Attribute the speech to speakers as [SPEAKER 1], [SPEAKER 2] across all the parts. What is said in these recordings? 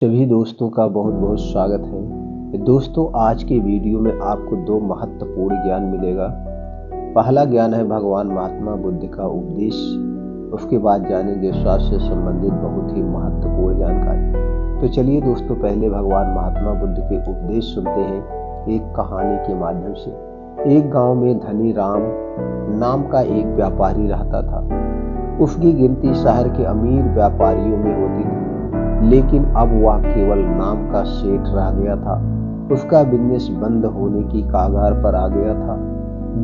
[SPEAKER 1] सभी दोस्तों का बहुत बहुत स्वागत है। दोस्तों, आज के वीडियो में आपको दो महत्वपूर्ण ज्ञान मिलेगा। पहला ज्ञान है भगवान महात्मा बुद्ध का उपदेश। उसके बाद जानेंगे स्वास्थ्य से संबंधित बहुत ही महत्वपूर्ण जानकारी। तो चलिए दोस्तों, पहले भगवान महात्मा बुद्ध के उपदेश सुनते हैं एक कहानी के माध्यम से। एक गांव में धनी राम नाम का एक व्यापारी रहता था। उसकी गिनती शहर के अमीर व्यापारियों में होती थी, लेकिन अब वह केवल नाम का सेठ रह गया था। उसका बिजनेस बंद होने की कगार पर आ गया था।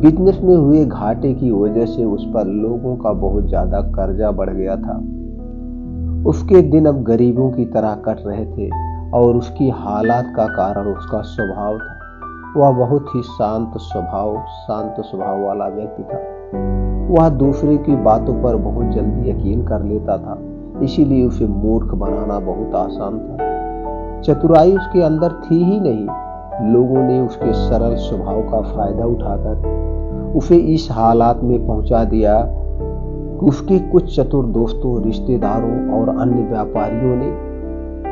[SPEAKER 1] बिजनेस में हुए घाटे की वजह से उस पर लोगों का बहुत ज्यादा कर्जा बढ़ गया था। उसके दिन अब गरीबों की तरह कट रहे थे और उसकी हालात का कारण उसका स्वभाव था। वह बहुत ही शांत स्वभाव वाला व्यक्ति था। वह दूसरे की बातों पर बहुत जल्दी यकीन कर लेता था, इसीलिए उसे मूर्ख बनाना बहुत आसान था। चतुराई उसके अंदर थी ही नहीं। लोगों ने उसके सरल स्वभाव का फायदा उठाकर उसे इस हालात में पहुंचा दिया कि उसके कुछ चतुर दोस्तों, रिश्तेदारों और अन्य व्यापारियों ने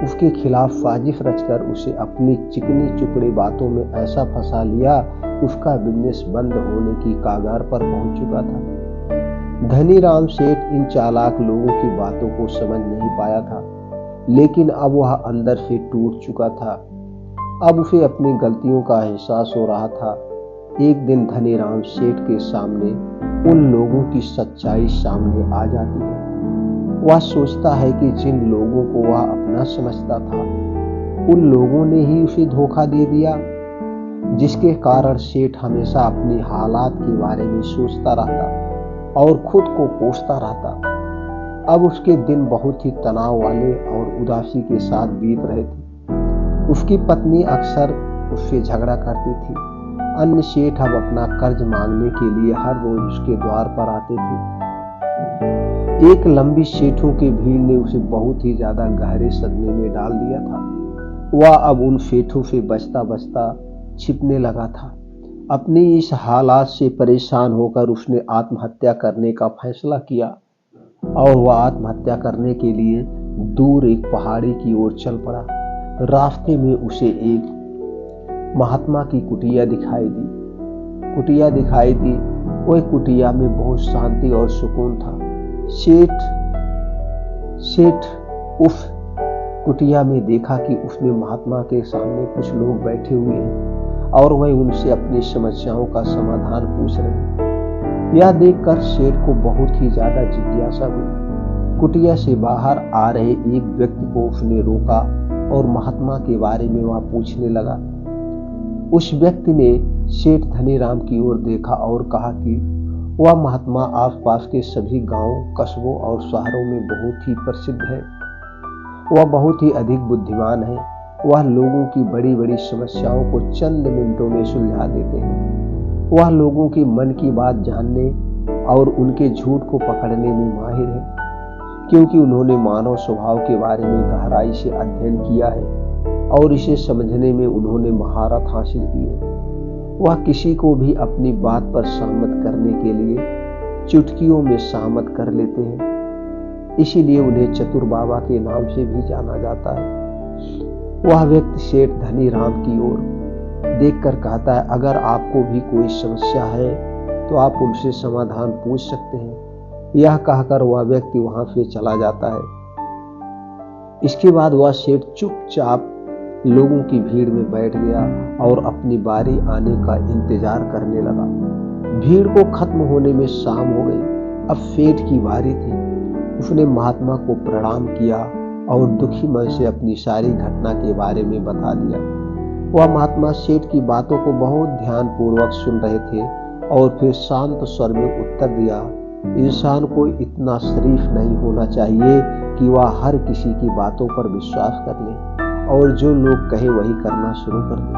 [SPEAKER 1] उसके खिलाफ साजिश रचकर उसे अपनी चिकनी चुपड़ी बातों में ऐसा फंसा लिया, उसका बिजनेस बंद होने की कगार पर पहुंच चुका था। धनी राम सेठ इन चालाक लोगों की बातों को समझ नहीं पाया था, लेकिन अब वह अंदर से टूट चुका था। अब उसे अपनी गलतियों का एहसास हो रहा था। एक दिन धनी राम सेठ के सामने उन लोगों की सच्चाई सामने आ जाती है। वह सोचता है कि जिन लोगों को वह अपना समझता था, उन लोगों ने ही उसे धोखा दे दिया, जिसके कारण सेठ हमेशा अपनी हालात के बारे में सोचता रहता और खुद को कोसता रहता। अब उसके दिन बहुत ही तनाव वाले और उदासी के साथ बीत रहे थे। उसकी पत्नी अक्सर उससे झगड़ा करती थी। अन्य सेठ अब अपना कर्ज मांगने के लिए हर रोज उसके द्वार पर आते थे। एक लंबी सेठों की भीड़ ने उसे बहुत ही ज्यादा गहरे सदमे में डाल दिया था। वह अब उन सेठों से बचता बचता छिपने लगा था। अपनी इस हालात से परेशान होकर उसने आत्महत्या करने का फैसला किया और वह आत्महत्या करने के लिए दूर एक पहाड़ी की ओर चल पड़ा। रास्ते में उसे एक महात्मा की कुटिया दिखाई दी। वह कुटिया में बहुत शांति और सुकून था। सेठ उस कुटिया में देखा कि उसमें महात्मा के सामने कुछ लोग बैठे हुए हैं और वह उनसे अपनी समस्याओं का समाधान पूछ रहे हैं। यह देखकर सेठ को बहुत ही ज्यादा जिज्ञासा हुई। कुटिया से बाहर आ रहे एक व्यक्ति को उसने रोका और महात्मा के बारे में वह पूछने लगा। उस व्यक्ति ने सेठ धनी राम की ओर देखा और कहा कि वह महात्मा आसपास के सभी गांवों, कस्बों और शहरों में बहुत ही प्रसिद्ध है। वह बहुत ही अधिक बुद्धिमान है। वह लोगों की बड़ी बड़ी समस्याओं को चंद मिनटों में सुलझा देते हैं। वह लोगों की मन की बात जानने और उनके झूठ को पकड़ने में माहिर है, क्योंकि उन्होंने मानव स्वभाव के बारे में गहराई से अध्ययन किया है और इसे समझने में उन्होंने महारत हासिल की है। वह किसी को भी अपनी बात पर सहमत करने के लिए चुटकियों में सहमत कर लेते हैं। इसीलिए उन्हें चतुर बाबा के नाम से भी जाना जाता है। वह व्यक्ति सेठ धनी राम की ओर देखकर कहता है, अगर आपको भी कोई समस्या है तो आप उनसे समाधान पूछ सकते हैं। यह कहकर वह व्यक्ति वहां से चला जाता है। इसके बाद वह सेठ चुपचाप लोगों की भीड़ में बैठ गया और अपनी बारी आने का इंतजार करने लगा। भीड़ को खत्म होने में शाम हो गई। अब सेठ की बारी थी। उसने महात्मा को प्रणाम किया और दुखी मन से अपनी सारी घटना के बारे में बता दिया। वह महात्मा सेठ की बातों को बहुत ध्यान पूर्वक सुन रहे थे और फिर शांत स्वर में उत्तर दिया, इंसान को इतना शरीफ नहीं होना चाहिए कि वह हर किसी की बातों पर विश्वास कर ले और जो लोग कहे वही करना शुरू कर दे।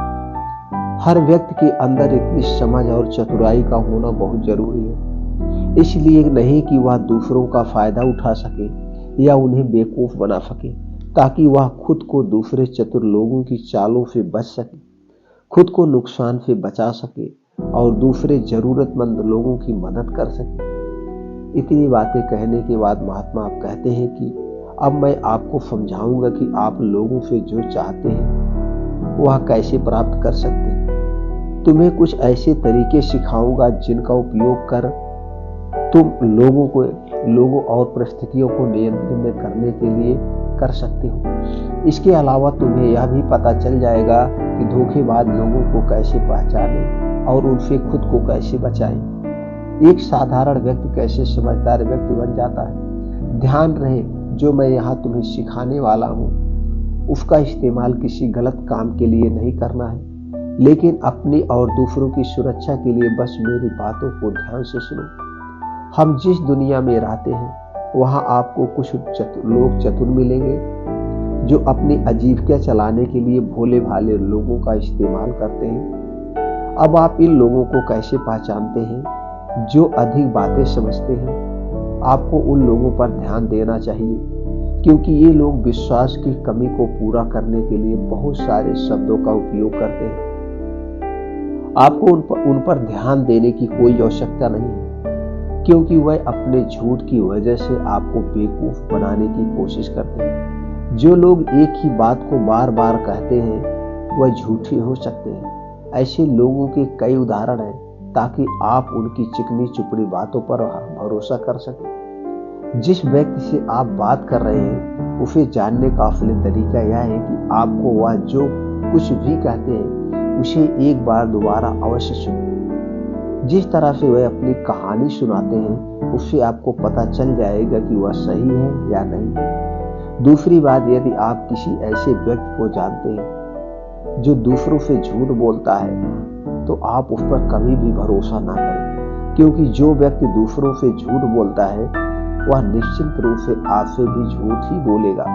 [SPEAKER 1] हर व्यक्ति के अंदर इतनी समझ और चतुराई का होना बहुत जरूरी है, इसलिए नहीं कि वह दूसरों का फायदा उठा सके या उन्हें बेवकूफ बना सके, ताकि वह खुद को दूसरे चतुर लोगों की चालों से बच सके, खुद को नुकसान से बचा सके और दूसरे जरूरतमंद लोगों की मदद कर सके। इतनी बातें कहने के बाद महात्मा आप कहते हैं कि अब मैं आपको समझाऊंगा कि आप लोगों से जो चाहते हैं वह कैसे प्राप्त कर सकते हैं। तुम्हें कुछ ऐसे तरीके सिखाऊंगा जिनका उपयोग कर तुम लोगों और परिस्थितियों को नियंत्रण में करने के लिए कर सकते हो। इसके अलावा तुम्हें यह भी पता चल जाएगा कि धोखेबाज लोगों को कैसे पहचानें और उनसे खुद को कैसे बचाएं। एक साधारण व्यक्ति कैसे समझदार व्यक्ति बन जाता है। ध्यान रहे, जो मैं यहाँ तुम्हें सिखाने वाला हूँ उसका इस्तेमाल किसी गलत काम के लिए नहीं करना है, लेकिन अपनी और दूसरों की सुरक्षा के लिए बस मेरी बातों को ध्यान से सुनो। हम जिस दुनिया में रहते हैं वहाँ आपको कुछ लोग चतुर मिलेंगे जो अपनी आजीविका चलाने के लिए भोले भाले लोगों का इस्तेमाल करते हैं। अब आप इन लोगों को कैसे पहचानते हैं जो अधिक बातें समझते हैं? आपको उन लोगों पर ध्यान देना चाहिए क्योंकि ये लोग विश्वास की कमी को पूरा करने के लिए बहुत सारे शब्दों का उपयोग करते हैं। आपको उन पर ध्यान देने की कोई आवश्यकता नहीं है क्योंकि वह अपने झूठ की वजह से आपको बेवकूफ बनाने की कोशिश करते हैं। जो लोग एक ही बात को बार बार कहते हैं वह झूठे हो सकते हैं। ऐसे लोगों के कई उदाहरण हैं ताकि आप उनकी चिकनी चुपड़ी बातों पर भरोसा कर सकें। जिस व्यक्ति से आप बात कर रहे हैं उसे जानने का असली तरीका यह है कि आपको वह जो कुछ भी कहते हैं उसे एक बार दोबारा अवश्य सुनें। जिस तरह से वह अपनी कहानी सुनाते हैं उससे आपको पता चल जाएगा कि वह सही है या नहीं। दूसरी बात, यदि आप किसी ऐसे व्यक्ति को जानते हैं जो दूसरों से झूठ बोलता है तो आप उस पर कभी भी भरोसा ना करें क्योंकि जो व्यक्ति दूसरों से झूठ बोलता है वह निश्चित रूप से आपसे भी झूठ ही बोलेगा।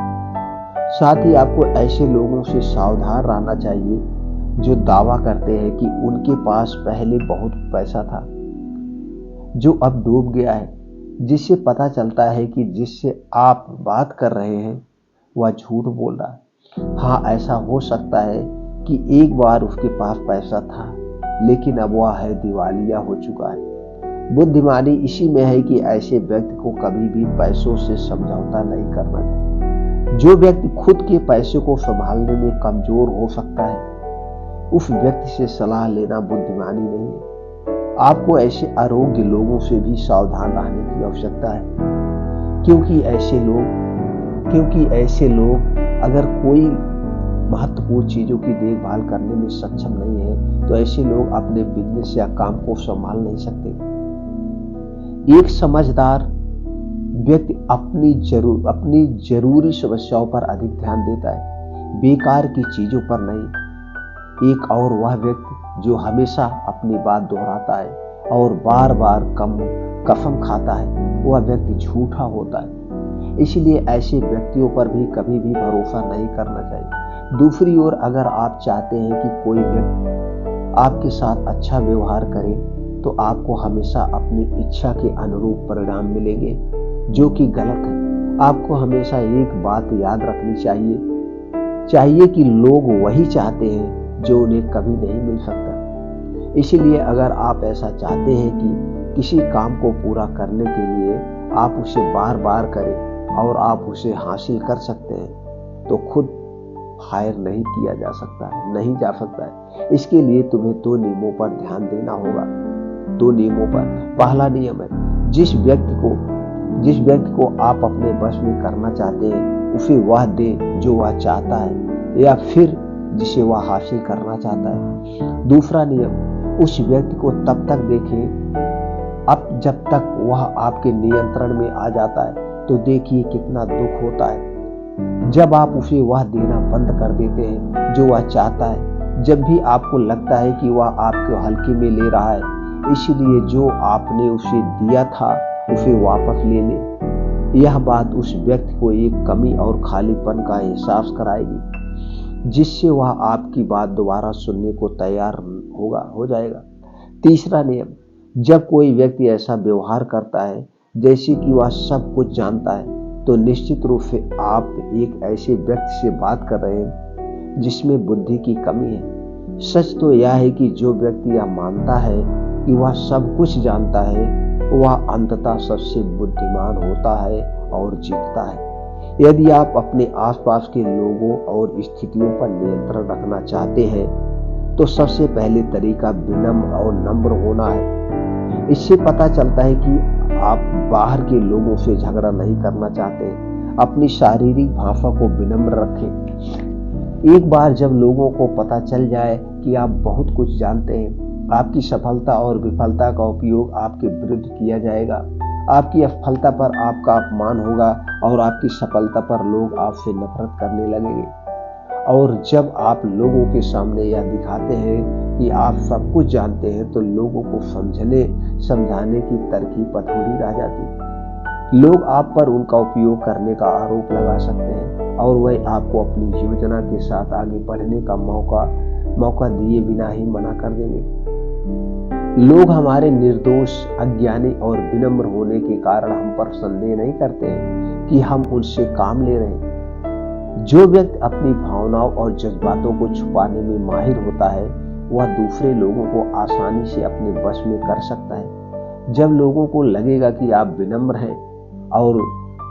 [SPEAKER 1] साथ ही आपको ऐसे लोगों से सावधान रहना चाहिए जो दावा करते हैं कि उनके पास पहले बहुत पैसा था जो अब डूब गया है, जिससे पता चलता है कि जिससे आप बात कर रहे हैं वह झूठ बोल रहा है। हाँ, ऐसा हो सकता है कि एक बार उसके पास पैसा था लेकिन अब वह है दिवालिया हो चुका है। बुद्धिमानी इसी में है कि ऐसे व्यक्ति को कभी भी पैसों से समझौता नहीं करना चाहिए। जो व्यक्ति खुद के पैसे को संभालने में कमजोर हो सकता है उस व्यक्ति से सलाह लेना बुद्धिमानी नहीं है। आपको ऐसे अयोग्य लोगों से भी सावधान रहने की आवश्यकता है क्योंकि ऐसे लोग अगर कोई महत्वपूर्ण चीजों की देखभाल करने में सक्षम नहीं है तो ऐसे लोग अपने बिजनेस या काम को संभाल नहीं सकते। एक समझदार व्यक्ति अपनी जरूरी समस्याओं पर अधिक ध्यान देता है, बेकार की चीजों पर नहीं। एक और वह व्यक्ति जो हमेशा अपनी बात दोहराता है और बार बार कसम खाता है वह व्यक्ति झूठा होता है। इसलिए ऐसे व्यक्तियों पर भी कभी भी भरोसा नहीं करना चाहिए। दूसरी ओर, अगर आप चाहते हैं कि कोई व्यक्ति आपके साथ अच्छा व्यवहार करे तो आपको हमेशा अपनी इच्छा के अनुरूप परिणाम मिलेंगे जो कि गलत है। आपको हमेशा एक बात याद रखनी चाहिए कि लोग वही चाहते हैं जो उन्हें कभी नहीं मिल सकता। इसलिए अगर आप ऐसा चाहते हैं कि किसी काम को पूरा करने के लिए आप उसे बार बार करें और आप उसे हासिल कर सकते हैं तो खुद हायर नहीं जा सकता है। इसके लिए तुम्हें 2 नियमों पर ध्यान देना होगा। 2 नियमों पर। पहला नियम है, जिस व्यक्ति को आप अपने वश में करना चाहते हैं उसे वह दे जो वह चाहता है या फिर जिसे वह हासिल करना चाहता है। दूसरा नियम, उस व्यक्ति को तब तक देखें जब तक वह आपके नियंत्रण में आ जाता है। तो देखिए कितना दुख होता है जब आप उसे वह देना बंद कर देते हैं जो वह चाहता है, जब भी आपको लगता है कि वह आपको हल्के में ले रहा है। इसलिए जो आपने उसे दिया था उसे वापस ले ले। यह बात उस व्यक्ति को एक कमी और खालीपन का एहसास कराएगी जिससे वह आपकी बात दोबारा सुनने को तैयार हो जाएगा। तीसरा नियम, जब कोई व्यक्ति ऐसा व्यवहार करता है जैसे कि वह सब कुछ जानता है तो निश्चित रूप से आप एक ऐसे व्यक्ति से बात कर रहे हैं जिसमें बुद्धि की कमी है। सच तो यह है कि जो व्यक्ति यह मानता है कि वह सब कुछ जानता है वह अंततः सबसे बुद्धिमान होता है और जीतता है। यदि आप अपने आसपास के लोगों और स्थितियों पर नियंत्रण रखना चाहते हैं तो सबसे पहले तरीका विनम्र और नम्र होना है। इससे पता चलता है कि आप बाहर के लोगों से झगड़ा नहीं करना चाहते। अपनी शारीरिक भाषा को विनम्र रखें। एक बार जब लोगों को पता चल जाए कि आप बहुत कुछ जानते हैं, आपकी सफलता और विफलता का उपयोग आपके विरुद्ध किया जाएगा। आपकी असफलता पर आपका अपमान होगा और आपकी सफलता पर लोग आपसे नफरत करने लगेंगे। और जब आप लोगों के सामने यह दिखाते हैं कि आप सब कुछ जानते हैं तो लोगों को समझाने की तरकीब अधूरी रह जाती है। लोग आप पर उनका उपयोग करने का आरोप लगा सकते हैं और वह आपको अपनी योजना के साथ आगे बढ़ने का मौका दिए बिना ही मना कर देंगे। लोग हमारे निर्दोष, अज्ञानी और विनम्र होने के कारण हम पर संदेह नहीं करते हैं कि हम उनसे काम ले रहे हैं। जो व्यक्ति अपनी भावनाओं और जज्बातों को छुपाने में माहिर होता है वह दूसरे लोगों को आसानी से अपने वश में कर सकता है। जब लोगों को लगेगा कि आप विनम्र हैं और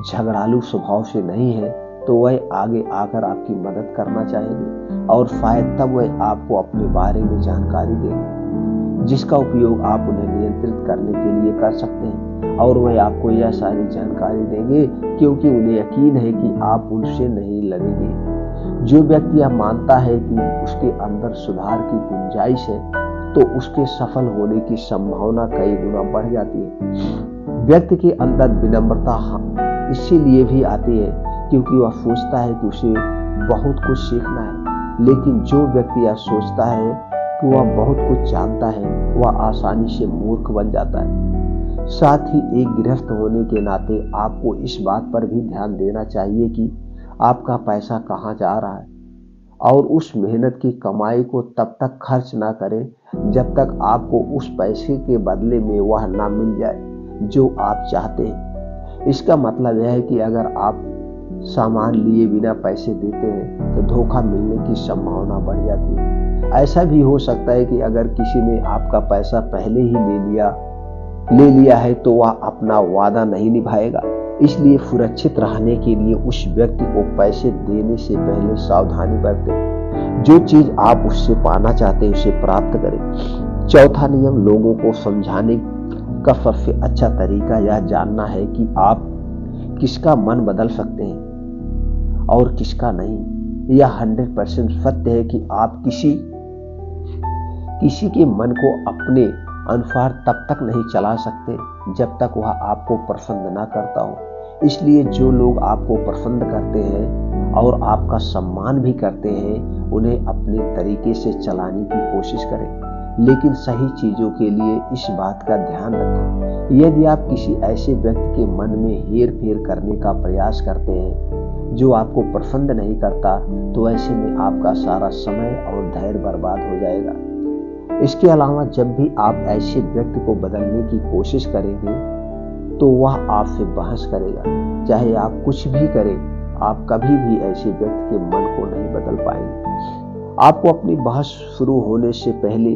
[SPEAKER 1] झगड़ालू स्वभाव से नहीं हैं तो वह आगे आकर आपकी मदद करना चाहेंगे और शायद तब वह आपको अपने बारे में जानकारी देंगे जिसका उपयोग आप उन्हें नियंत्रित करने के लिए कर सकते हैं। और वह आपको यह सारी जानकारी देंगे क्योंकि उन्हें यकीन है कि आप उनसे नहीं लड़ेंगे। जो व्यक्ति यह मानता है कि उसके अंदर सुधार की गुंजाइश है तो उसके सफल होने की संभावना कई गुना बढ़ जाती है। व्यक्ति के अंदर विनम्रता इसीलिए भी आती है क्योंकि वह सोचता है कि उसे बहुत कुछ सीखना है। लेकिन जो व्यक्ति यह सोचता है कि वह बहुत कुछ जानता है वह आसानी से मूर्ख बन जाता है। साथ ही एक गृहस्थ होने के नाते आपको इस बात पर भी ध्यान देना चाहिए कि आपका पैसा कहाँ जा रहा है और उस मेहनत की कमाई को तब तक खर्च ना करें जब तक आपको उस पैसे के बदले में वह ना मिल जाए जो आप चाहते हैं। इसका मतलब यह है कि अगर आप सामान लिए बिना पैसे देते हैं तो धोखा मिलने की संभावना बढ़ जाती है। ऐसा भी हो सकता है कि अगर किसी ने आपका पैसा पहले ही ले लिया है तो वह अपना वादा नहीं निभाएगा। इसलिए सुरक्षित रहने के लिए उस व्यक्ति को पैसे देने से पहले सावधानी बरतें। जो चीज आप उससे पाना चाहते हैं उसे प्राप्त करें। चौथा नियम, लोगों को समझाने का सबसे अच्छा तरीका यह जानना है कि आप किसका मन बदल सकते हैं और किसका नहीं। यह 100% सत्य है कि आप किसी के मन को अपने अनुसार तब तक नहीं चला सकते जब तक वह आपको पसंद ना करता हो। इसलिए जो लोग आपको पसंद करते हैं और आपका सम्मान भी करते हैं उन्हें अपने तरीके से चलाने की कोशिश करें। लेकिन सही चीजों के लिए इस बात का ध्यान रखें। यदि आप किसी ऐसे व्यक्ति के मन में हेर फेर करने का प्रयास करते हैं जो आपको पसंद नहीं करता तो ऐसे में आपका सारा समय और धैर्य बर्बाद हो जाएगा। इसके अलावा जब भी आप ऐसे व्यक्ति को बदलने की कोशिश करेंगे तो वह आपसे बहस करेगा। चाहे आप कुछ भी करें, आप कभी भी ऐसे व्यक्ति के मन को नहीं बदल पाएंगे। आपको अपनी बहस शुरू होने से पहले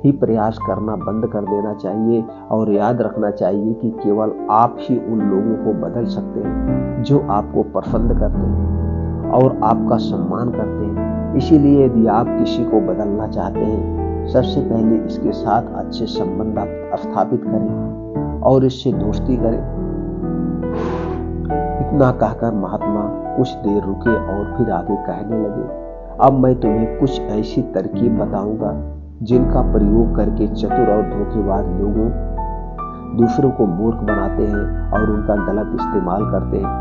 [SPEAKER 1] ही प्रयास करना बंद कर देना चाहिए और याद रखना चाहिए कि केवल आप ही उन लोगों को बदल सकते हैं जो आपको पसंद करते हैं और आपका सम्मान करते हैं। इसीलिए यदि आप किसी को बदलना चाहते हैं सबसे पहले इसके साथ अच्छे संबंध स्थापित करें और इससे दोस्ती करें। इतना कहकर महात्मा कुछ देर रुके और फिर आगे कहने लगे, अब मैं तुम्हें कुछ ऐसी तरकीब बताऊंगा जिनका प्रयोग करके चतुर और धोखेबाज लोगों दूसरों को मूर्ख बनाते हैं और उनका गलत इस्तेमाल करते हैं।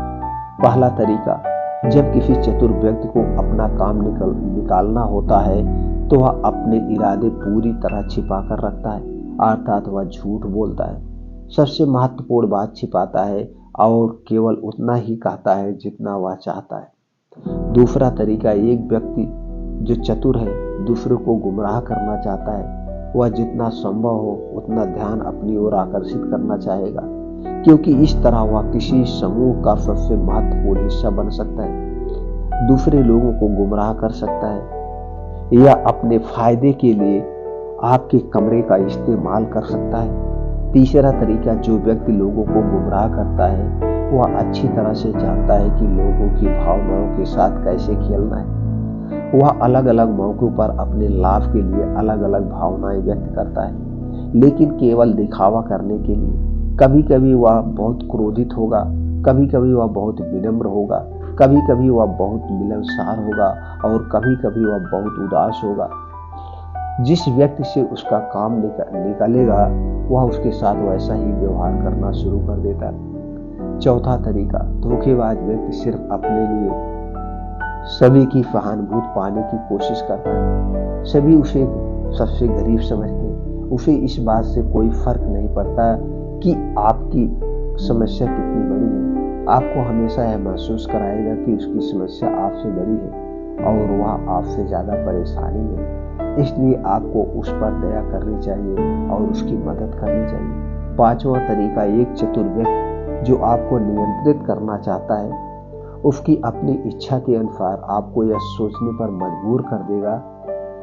[SPEAKER 1] पहला तरीका, जब किसी चतुर व्यक्ति को अपना काम निकालना होता है तो वह अपने इरादे पूरी तरह छिपा कर रखता है, अर्थात वह झूठ बोलता है, सबसे महत्वपूर्ण बात छिपाता है और केवल उतना ही कहता है जितना वह चाहता है। दूसरा तरीका, एक व्यक्ति जो चतुर है दूसरों को गुमराह करना चाहता है, वह जितना संभव हो उतना ध्यान अपनी ओर आकर्षित करना चाहेगा क्योंकि इस तरह वह किसी समूह का सबसे महत्वपूर्ण हिस्सा बन सकता है, दूसरे लोगों को गुमराह कर सकता है या अपने फायदे के लिए आपके कमरे का इस्तेमाल कर सकता है। तीसरा तरीका, जो व्यक्ति लोगों को गुमराह करता है वह अच्छी तरह से जानता है कि लोगों की भावनाओं के साथ कैसे खेलना है। वह अलग अलग मौकों पर अपने लाभ के लिए अलग अलग भावनाएं व्यक्त करता है, लेकिन केवल दिखावा करने के लिए। कभी कभी वह बहुत क्रोधित होगा, कभी कभी वह बहुत विनम्र होगा, कभी कभी वह बहुत मिलनसार होगा और कभी कभी वह बहुत उदास होगा। जिस व्यक्ति से उसका काम निकलेगा वह उसके साथ वैसा ही व्यवहार करना शुरू कर देता है। चौथा तरीका, धोखेबाज व्यक्ति सिर्फ अपने लिए सभी की सहानुभूति पाने की कोशिश करता है। सभी उसे सबसे गरीब समझते हैं। उसे इस बात से कोई फर्क नहीं पड़ता कि आपकी समस्या कितनी बड़ी है। आपको हमेशा यह महसूस कराएगा कि उसकी समस्या आपसे बड़ी है और वह आपसे ज्यादा परेशानी में है। इसलिए आपको उस पर दया करनी चाहिए और उसकी मदद करनी चाहिए। पांचवा तरीका, एक चतुर व्यक्ति जो आपको नियंत्रित करना चाहता है, उसकी अपनी इच्छा के अनुसार आपको यह सोचने पर मजबूर कर देगा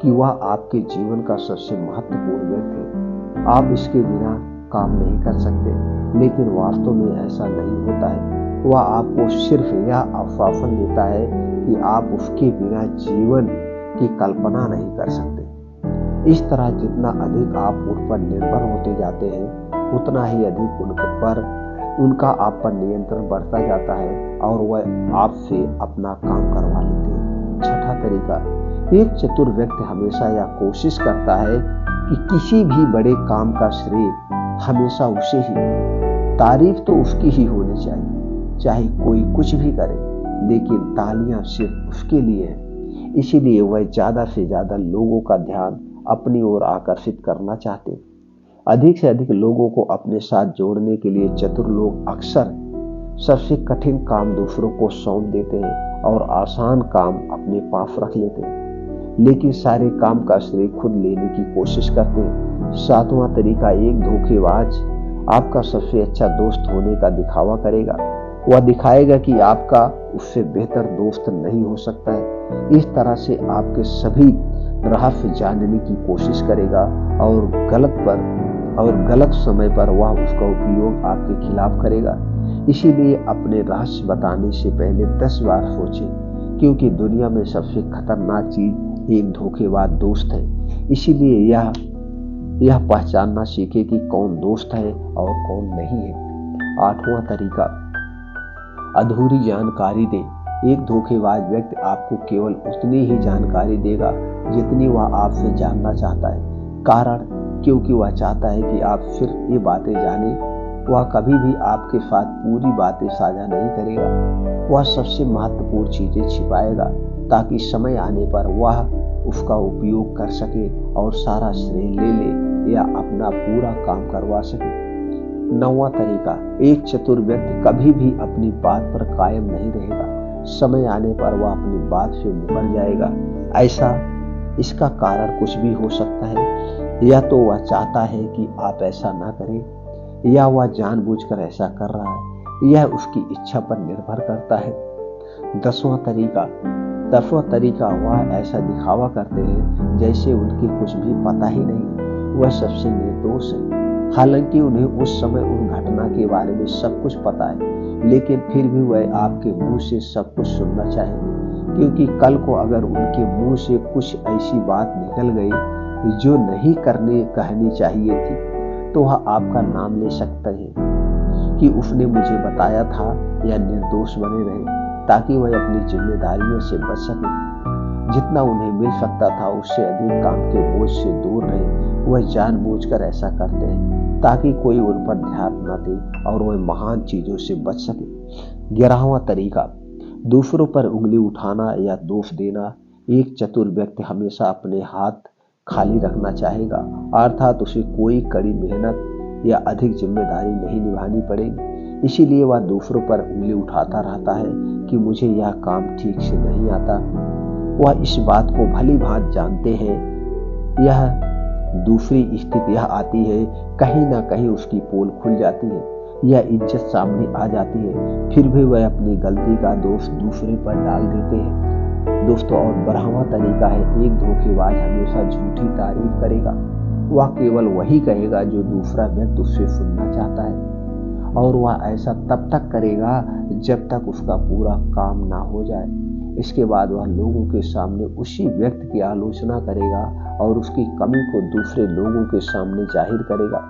[SPEAKER 1] कि वह आपके जीवन का सबसे महत्वपूर्ण व्यक्ति है। आप इसके बिना काम नहीं कर सकते, लेकिन वास्तव में ऐसा नहीं होता है। वह आपको सिर्फ यह आश्वासन देता है कि आप उसके बिना जीवन की कल्पना नहीं कर सकते। इस तरह जितना अधिक आप उन पर निर्भर होते जाते हैं, उतना ही अधिक उनका आप पर नियंत्रण बढ़ता जाता है और वह आपसे अपना काम करवा लेते हैं। छठा तरीका, एक चतुर व्यक्ति हमेशा यह कोशिश करता है कि किसी भी बड़े काम का श्रेय हमेशा उसे ही, तारीफ तो उसकी ही होनी चाहिए, चाहे कोई कुछ भी करे, लेकिन तालियां सिर्फ उसके लिए हैं। इसीलिए वह ज्यादा से ज्यादा लोगों का ध्यान अपनी ओर आकर्षित करना चाहते हैं। अधिक से अधिक लोगों को अपने साथ जोड़ने के लिए चतुर लोग अक्सर सबसे कठिन काम दूसरों को सौंप देते हैं और आसान काम अपने पास रख लेते हैं, लेकिन सारे काम का श्रेय खुद लेने की कोशिश करते हैं। सातवां तरीका, एक धोखेबाज आपका सबसे अच्छा दोस्त होने का दिखावा करेगा। वह दिखाएगा कि आपका उससे बेहतर दोस्त नहीं हो सकता है। इस तरह से आपके सभी रहस्य जानने की कोशिश करेगा और गलत समय पर वह उसका उपयोग आपके खिलाफ करेगा। इसीलिए अपने रहस्य बताने से पहले 10 बार सोचें, क्योंकि दुनिया में सबसे खतरनाक चीज एक धोखेबाज दोस्त है। इसीलिए यह पहचानना सीखे कि कौन दोस्त है और कौन नहीं है। आठवां तरीका, अधूरी जानकारी दें। एक धोखेबाज व्यक्ति आपको केवल उतनी ही जानकारी देगा जितनी वह आपसे जानना चाहता है। कारण, क्योंकि वह चाहता है कि आप सिर्फ ये बातें जानें। वह कभी भी आपके साथ पूरी बातें साझा नहीं करेगा। वह सबसे महत्वपूर्ण चीजें छिपाएगा ताकि समय आने पर वह उसका उपयोग कर सके और सारा श्रेय ले ले या अपना पूरा काम करवा सके। 9वां तरीका, एक चतुर व्यक्ति कभी भी अपनी बात पर कायम नहीं रहेगा। समय आने पर वह अपनी बात से मुकर जाएगा। इसका कारण कुछ भी हो सकता है। या तो वह चाहता है कि आप ऐसा ना करें, या वह जानबूझकर ऐसा कर रहा है। यह उसकी इच्छा पर निर्भर करता है। 10वां तरीका, वह ऐसा दिखावा करते हैं जैसे उनके कुछ भी पता ही नहीं। वह सबसे निर्दोष है, हालांकि उन्हें उस समय उस घटना के बारे में सब कुछ पता है, लेकिन फिर भी वह आपके मुंह से सब कुछ सुनना चाहेंगे, क्योंकि कल को अगर उनके मुंह से कुछ ऐसी बात निकल गई जो नहीं कहनी चाहिए थी, तो वह आपका नाम ले सकते हैं कि उसने मुझे बताया था, या निर्दोष बने रहे ताकि वह अपनी जिम्मेदारियों से बच सके। जितना उन्हें मिल सकता था उससे अधिक काम के बोझ से दूर रहे। वह जानबूझकर ऐसा करते हैं ताकि कोई उन पर ध्यान न दे और वह महान चीजों से बच सके। 11वां तरीका, दूसरों पर उंगली उठाना या दोष देना। एक चतुर व्यक्ति हमेशा अपने हाथ खाली रखना चाहेगा, अर्थात उसे कोई कड़ी मेहनत या अधिक जिम्मेदारी नहीं निभानी पड़ेगी। इसीलिए वह दूसरों पर उंगली उठाता रहता है कि मुझे यह काम ठीक से नहीं आता। वह इस बात को भली भांति जानते हैं। यह दूसरी स्थिति यह आती है, कहीं ना कहीं उसकी पोल खुल जाती है, यह इज्जत सामने आ जाती है, फिर भी वह अपनी गलती का दोष दूसरे पर डाल देते हैं। दोस्तों, और 12वां तरीका है, एक धोखेबाज हमेशा झूठी तारीफ करेगा। वह केवल वही कहेगा जो दूसरा व्यक्ति उससे सुनना चाहता है। और वह ऐसा तब तक करेगा जब तक उसका पूरा काम ना हो जाए। इसके बाद वह लोगों के सामने उसी व्यक्ति की आलोचना करेगा और उसकी कमी को दूसरे लोगों के सामने जाहिर करेगा।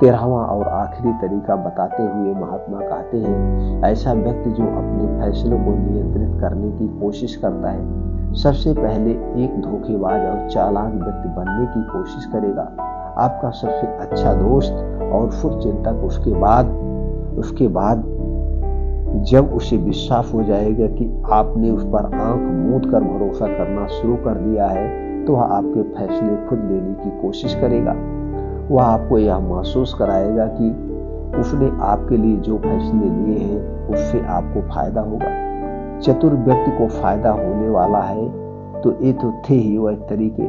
[SPEAKER 1] 13वां और आखिरी तरीका बताते हुए महात्मा कहते हैं, ऐसा व्यक्ति जो अपने फैसलों को नियंत्रित करने की कोशिश करता है, सबसे पहले एक धोखेबाज और चालाक व्यक्ति बनने की कोशिश करेगा। आपका सबसे अच्छा दोस्त और शुभचिंतक उसके बाद जब उसे विश्वास हो जाएगा कि आपने उस पर आंख मूंद कर भरोसा करना शुरू कर दिया है, तो वह आपके फैसले खुद लेने की कोशिश करेगा। वह आपको यह महसूस कराएगा कि उसने आपके लिए जो फैसले लिए हैं उससे आपको फायदा होगा। चतुर व्यक्ति को फायदा होने वाला है, तो ये तो थे ही वह तरीके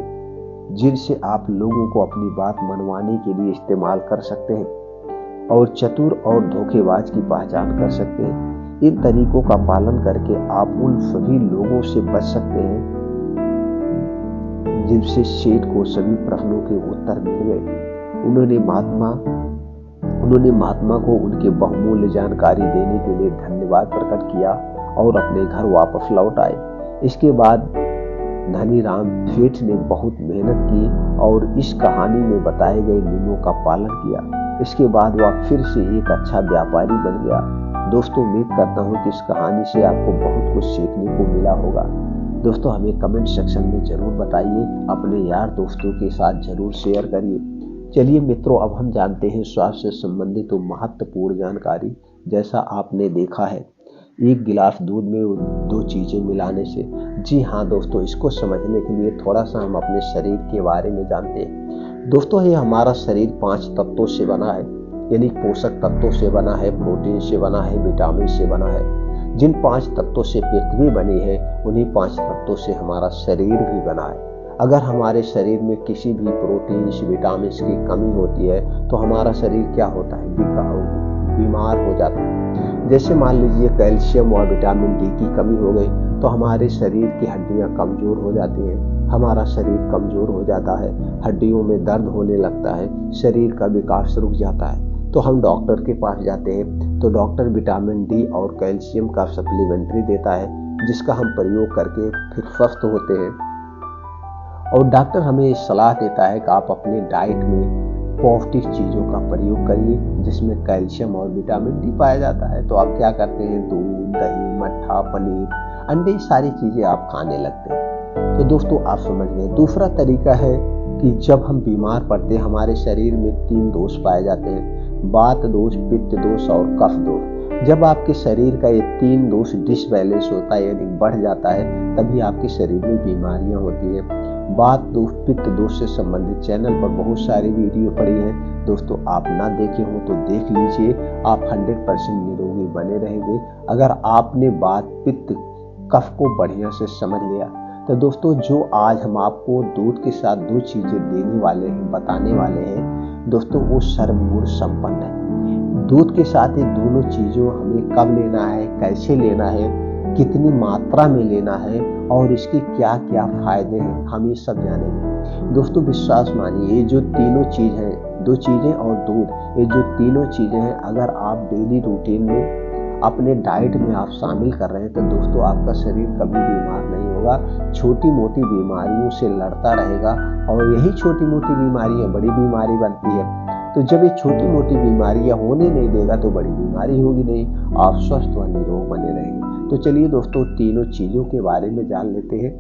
[SPEAKER 1] जिनसे आप लोगों को अपनी बात मनवाने के लिए इस्तेमाल कर सकते हैं और चतुर और धोखेबाज की पहचान कर सकते हैं। इन तरीकों का पालन करके आप उन सभी लोगों से बच सकते हैं जिनसे सेठ को सभी प्रश्नों के उत्तर मिल गए। उन्होंने महात्मा को उनके बहुमूल्य जानकारी देने के लिए धन्यवाद प्रकट किया और अपने घर वापस लौट आए। इसके बाद धनीराम सेठ ने बहुत मेहनत की और इस कहानी में बताए गए नियमों का पालन किया। इसके बाद वह फिर से एक अच्छा व्यापारी बन गया। दोस्तों, उम्मीद करता हूँ कि इस कहानी से आपको बहुत कुछ सीखने को मिला होगा। दोस्तों, हमें कमेंट सेक्शन में जरूर बताइए, अपने यार दोस्तों के साथ जरूर शेयर करिए। चलिए मित्रों, अब हम जानते हैं स्वास्थ्य से संबंधित तो महत्वपूर्ण जानकारी। जैसा आपने देखा है, एक गिलास दूध में 2 चीजें मिलाने से। जी हाँ दोस्तों, इसको समझने के लिए थोड़ा सा हम अपने शरीर के बारे में जानते हैं। दोस्तों, ये हमारा शरीर 5 तत्वों से बना है, यानी पोषक तत्वों से बना है, प्रोटीन से बना है, विटामिन से बना है। जिन 5 तत्वों से पृथ्वी बनी है, उन्हीं 5 तत्वों से हमारा शरीर भी बना है। अगर हमारे शरीर में किसी भी प्रोटीन विटामिन की कमी होती है तो हमारा शरीर क्या होता है, बीमार हो जाता है। जैसे मान लीजिए कैल्शियम और विटामिन डी की कमी हो गई तो हमारे शरीर की हड्डियां कमजोर हो जाती हैं, हमारा शरीर कमजोर हो जाता है, हड्डियों में दर्द होने लगता है, शरीर का विकास रुक जाता है। तो हम डॉक्टर के पास जाते हैं, तो डॉक्टर विटामिन डी और कैल्शियम का सप्लीमेंट्री देता है, जिसका हम प्रयोग करके फिर स्वस्थ होते हैं। और डॉक्टर हमें सलाह देता है कि आप अपने डाइट में पौष्टिक चीज़ों का प्रयोग करिए जिसमें कैल्शियम और विटामिन डी पाया जाता है। तो आप क्या करते हैं, दूध, दही, मट्ठा, पनीर, अंडे, सारी चीज़ें आप खाने लगते हैं। तो दोस्तों, आप समझ गए। दूसरा तरीका है कि जब हम बीमार पड़ते हैं, हमारे शरीर में 3 दोष पाए जाते हैं, वात दोष, पित्त दोष और कफ दोष। जब आपके शरीर का ये 3 दोष डिसबैलेंस होता है, यानी बढ़ जाता है, तभी आपके शरीर में बीमारियां होती है। वात दोष, पित्त दोष से संबंधित चैनल पर बहुत सारी वीडियो पड़ी है। दोस्तों, आप ना देखे हो तो देख लीजिए, आप 100% निरोगी बने रहेंगे अगर आपने वात, पित्त, कफ को बढ़िया से समझ लिया। तो दोस्तों, जो आज हम आपको दूध के साथ 2 चीजें देने वाले हैं, बताने वाले हैं दोस्तों, वो सर्वगुण संपन्न है। दूध के साथ ये दोनों चीजों हमें कब लेना है, कैसे लेना है, कितनी मात्रा में लेना है और इसके क्या क्या फायदे हैं, हम ये सब जानेंगे। दोस्तों, विश्वास मानिए, ये जो तीनों चीज हैं, 2 चीजें और दूध, ये जो तीनों चीजें हैं, अगर आप डेली रूटीन में अपने डाइट में आप शामिल कर रहे हैं तो दोस्तों आपका शरीर कभी बीमार नहीं होगा, छोटी मोटी बीमारियों से लड़ता रहेगा। और यही छोटी मोटी बीमारियां बड़ी बीमारी बनती है। तो जब ये छोटी मोटी बीमारियां होने नहीं देगा तो बड़ी बीमारी होगी नहीं, आप स्वस्थ व निरोग बने रहेंगे। तो चलिए दोस्तों, तीनों चीजों के बारे में जान लेते हैं,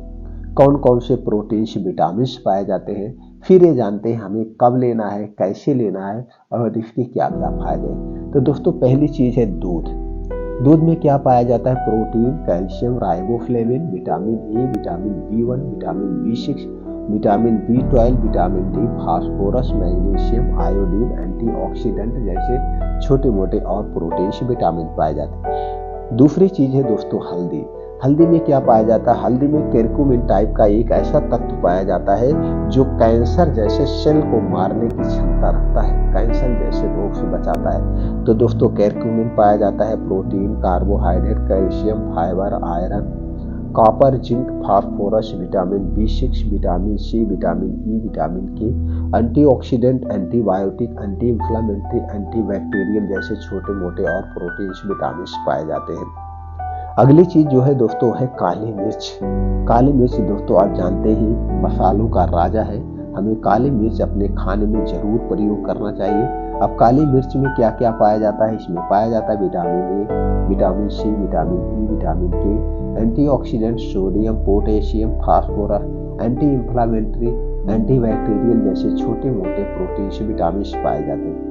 [SPEAKER 1] कौन कौन से प्रोटीन, विटामिन पाए जाते हैं, फिर ये जानते हैं हमें कब लेना है, कैसे लेना है और इसके क्या क्या फायदे हैं। तो दोस्तों, पहली चीज है दूध। दूध में क्या पाया जाता है, protein, calcium, riboflavin, vitamin A, vitamin B1, vitamin B6, vitamin B12, vitamin D, phosphorus, magnesium, iodine, antioxidant जैसे छोटे मोटे और प्रोटीन विटामिन पाए जाते हैं। दूसरी चीज है दोस्तों हल्दी। हल्दी में क्या पाया जाता है, हल्दी में करक्यूमिन टाइप का एक ऐसा तत्व पाया जाता है जो कैंसर जैसे सेल को मारने की क्षमता रखता है, कैंसर जैसे रोग से बचाता है। तो दोस्तों, करक्यूमिन पाया जाता है, protein, carbohydrate, calcium, fibre, iron, copper, zinc, phosphorus, vitamin B6, vitamin C, vitamin E, vitamin K, antioxidant, antibiotic, anti inflammatory, antibacterial जैसे छोटे मोटे और प्रोटीन्स, विटामिन पाए जाते हैं। अगली चीज जो है दोस्तों है काली मिर्च। काली मिर्च दोस्तों आप जानते ही मसालों का राजा है। हमें काली मिर्च अपने खाने में जरूर प्रयोग करना चाहिए। अब काली मिर्च में क्या क्या पाया जाता है? इसमें पाया जाता है vitamin A, vitamin C, vitamin E, vitamin K, antioxidant, sodium, potassium, phosphorus, anti inflammatory, antibacterial जैसे छोटे मोटे प्रोटीन, विटामिन पाए जाते हैं।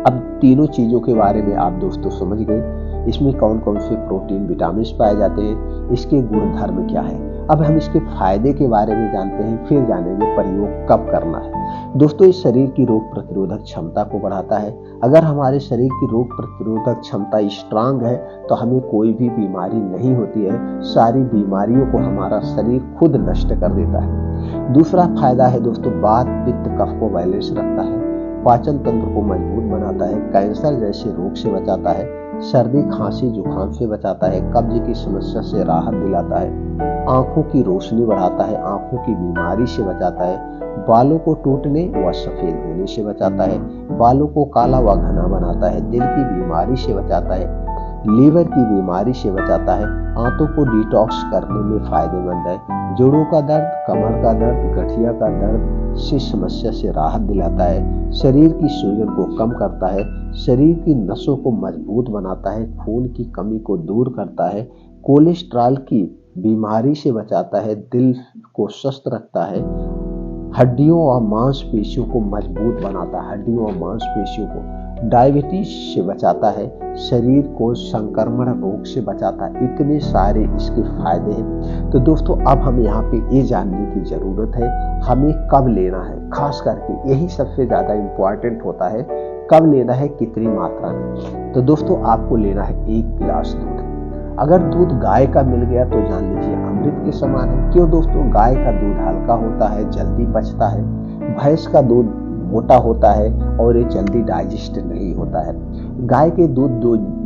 [SPEAKER 1] अब तीनों चीजों के बारे में आप दोस्तों समझ गए, इसमें कौन कौन से प्रोटीन, विटामिन पाए जाते हैं, इसके गुणधर्म क्या है। अब हम इसके फायदे के बारे में जानते हैं, फिर जानेंगे प्रयोग कब करना है। दोस्तों इस शरीर की रोग प्रतिरोधक क्षमता को बढ़ाता है। अगर हमारे शरीर की रोग प्रतिरोधक क्षमता स्ट्रांग है तो हमें कोई भी बीमारी नहीं होती है। सारी बीमारियों को हमारा शरीर खुद नष्ट कर देता है। दूसरा फायदा है दोस्तों वात, पित्त, कफ को बैलेंस रखता है, पाचन तंत्र को मजबूत बनाता है, कैंसर जैसे रोग से बचाता है, सर्दी, खांसी, जुकाम से बचाता है, कब्ज की समस्या से राहत दिलाता है, आंखों की रोशनी बढ़ाता है, आंखों की बीमारी से बचाता है, बालों को टूटने व सफेद होने से बचाता है, बालों को काला व घना बनाता है, दिल की बीमारी से बचाता है, लीवर की बीमारी से बचाता है, आंतों को डिटॉक्स करने में फायदेमंद है, जोड़ों का दर्द, कमर का दर्द, गठिया का दर्द से समस्या से राहत दिलाता है, शरीर की सूजन को कम करता है, शरीर की नसों को मजबूत बनाता है, खून की कमी को दूर करता है, कोलेस्ट्रॉल की बीमारी से बचाता है, दिल को स्वस्थ रखता है, हड्डियों और मांसपेशियों को मजबूत बनाता है, हड्डियों और मांसपेशियों को, डायबिटीज से बचाता है, शरीर को संक्रमण रोग से बचाता है। इतने सारे इसके फायदे हैं। तो दोस्तों अब हम यहाँ पे ये जानने की जरूरत है हमें कब लेना है, खास करके यही सबसे ज्यादा इम्पोर्टेंट होता है, कब लेना है, कितनी मात्रा में। तो दोस्तों आपको लेना है 1 गिलास दूध। अगर दूध गाय का मिल गया तो जान लीजिए अमृत के समान है। क्यों दोस्तों? गाय का दूध हल्का होता है, जल्दी पचता है, भैंस का दूध मोटा होता है और ये जल्दी डाइजेस्ट नहीं होता है। गाय के दूध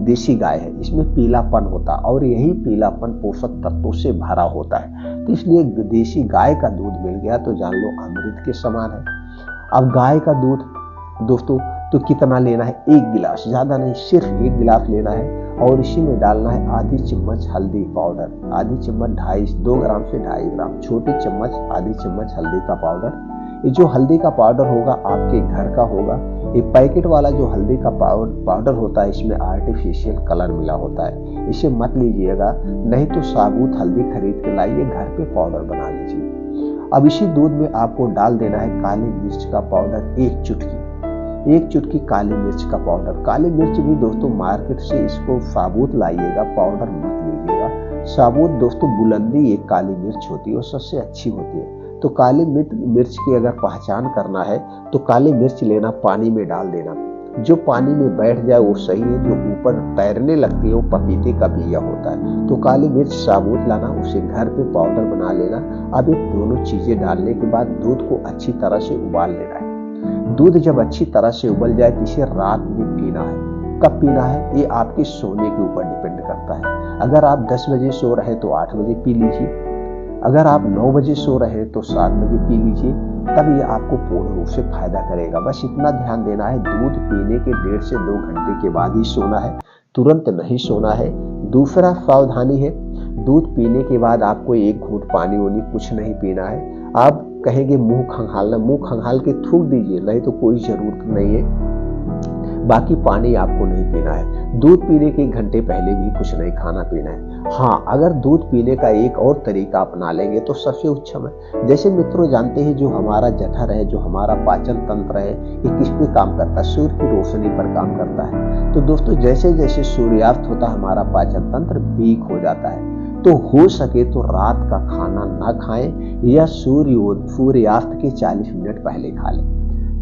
[SPEAKER 1] देसी गाय है, इसमें पीलापन होता है और यही पीलापन पोषक तत्वों से भरा होता है। तो इसलिए देसी गाय का दूध मिल गया तो जान लो अमृत के समान है। अब गाय का दूध दोस्तों तो कितना लेना है? 1 गिलास, ज्यादा नहीं, सिर्फ 1 गिलास लेना है और इसी में डालना है आधी चम्मच हल्दी पाउडर, आधी चम्मच 2 ग्राम से 2.5 ग्राम, छोटी चम्मच आधी चम्मच हल्दी का पाउडर। ये जो हल्दी का पाउडर होगा आपके घर का होगा। ये पैकेट वाला जो हल्दी का पाउडर होता है इसमें आर्टिफिशियल कलर मिला होता है, इसे मत लीजिएगा, नहीं तो साबुत हल्दी खरीद के लाइए, घर पे पाउडर बना लीजिए। अब इसी दूध में आपको डाल देना है काली मिर्च का पाउडर, 1 चुटकी काली मिर्च का पाउडर। काली मिर्च भी दोस्तों मार्केट से इसको साबुत लाइएगा, पाउडर मत लीजिएगा। साबुत दोस्तों बुलंदी एक काली मिर्च होती है और सबसे अच्छी होती है। तो काली मिर्च की अगर पहचान करना है तो काली मिर्च लेना, पानी में डाल देना, जो पानी में बैठ जाए वो सही है, जो ऊपर तैरने लगती है वो पपीते का बिया होता है। तो काली मिर्च साबुत लाना, उसे घर पे पाउडर बना लेना। अब ये दोनों चीजें डालने के बाद दूध को अच्छी तरह से उबाल लेना है। दूध जब अच्छी तरह से उबल जाए तो इसे रात में पीना है। कब पीना है ये आपके सोने के ऊपर डिपेंड करता है। अगर आप 10 बजे सो रहे तो 8 बजे पी लीजिए, अगर आप 9 बजे सो रहे तो 7 बजे पी लीजिए, तब ये आपको पूर्ण रूप से फायदा करेगा। बस इतना ध्यान देना है, दूध पीने के 1.5 से 2 घंटे के बाद ही सोना है, तुरंत नहीं सोना है। दूसरा सावधानी है, दूध पीने के बाद आपको 1 घूंट पानी वानी कुछ नहीं पीना है। आप कहेंगे मुंह खंगालना, मुंह खंगाल के थूक दीजिए, नहीं तो कोई जरूरत नहीं है। बाकी पानी आपको नहीं पीना है। दूध पीने के 1 घंटे पहले भी कुछ नहीं खाना पीना है। हाँ, अगर दूध पीने का एक और तरीका अपना लेंगे तो सबसे उत्तम है। जैसे मित्रों जानते हैं जो हमारा जठर है, जो हमारा पाचन तंत्र है, ये किस पे काम करता है? सूर्य की रोशनी पर काम करता है। तो दोस्तों जैसे जैसे सूर्यास्त होता है हमारा पाचन तंत्र वीक हो जाता है। तो हो सके तो रात का खाना ना खाएं या सूर्यास्त के 40 मिनट पहले खा लें।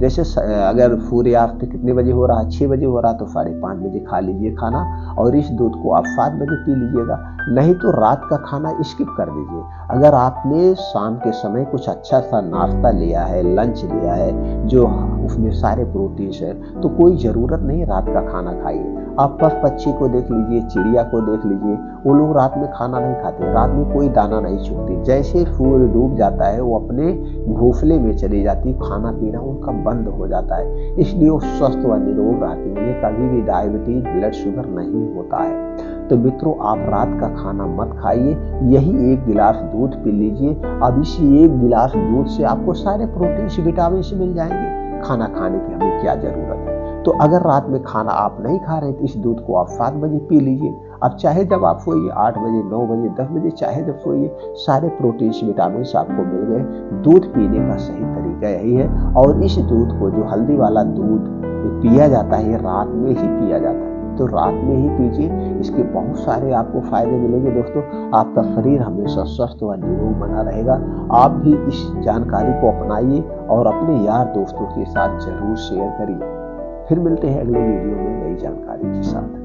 [SPEAKER 1] जैसे अगर सूर्यास्त कितने बजे हो रहा है? 6 बजे हो रहा तो 5:30 बजे खा लीजिए खाना और इस दूध को आप 7 बजे पी लीजिएगा। नहीं तो रात का खाना स्किप कर दीजिए। अगर आपने शाम के समय कुछ अच्छा सा नाश्ता लिया है, लंच लिया है, जो उसमें सारे प्रोटीन्स है, तो कोई ज़रूरत नहीं रात का खाना खाइए। आप पक्षी को देख लीजिए, चिड़िया को देख लीजिए, वो लोग रात में खाना नहीं खाते, रात में कोई दाना नहीं चुगती। जैसे सूर्य डूब जाता है वो अपने घोंसले में चली जाती, खाना पीना उनका बंद हो जाता है, इसलिए वो स्वस्थ व निरोग रहती है, उन्हें कभी भी डायबिटीज, ब्लड शुगर नहीं होता है। तो मित्रों, आप रात का खाना मत खाइए, यही 1 गिलास दूध पी लीजिए। अब इसी 1 गिलास दूध से आपको सारे प्रोटीन विटामिन मिल जाएंगे, खाना खाने की हमें क्या जरूरत है। तो अगर रात में खाना आप नहीं खा रहे तो इस दूध को आप 7 बजे पी लीजिए। अब चाहे जब आप सोइए, 8 बजे, 9 बजे, 10 बजे, चाहे जब सोइए, सारे प्रोटीन विटामिन आपको मिल गए। दूध पीने का सही तरीका यही है। और इस दूध को, जो हल्दी वाला दूध पिया जाता है, ये रात में ही पिया जाता है, तो रात में ही पीजिए। इसके बहुत सारे आपको फायदे मिलेंगे दोस्तों। आपका शरीर हमेशा स्वस्थ व निरोग बना रहेगा। आप भी इस जानकारी को अपनाइए और अपने यार दोस्तों के साथ जरूर शेयर करिए। फिर मिलते हैं अगले वीडियो में नई जानकारी के साथ।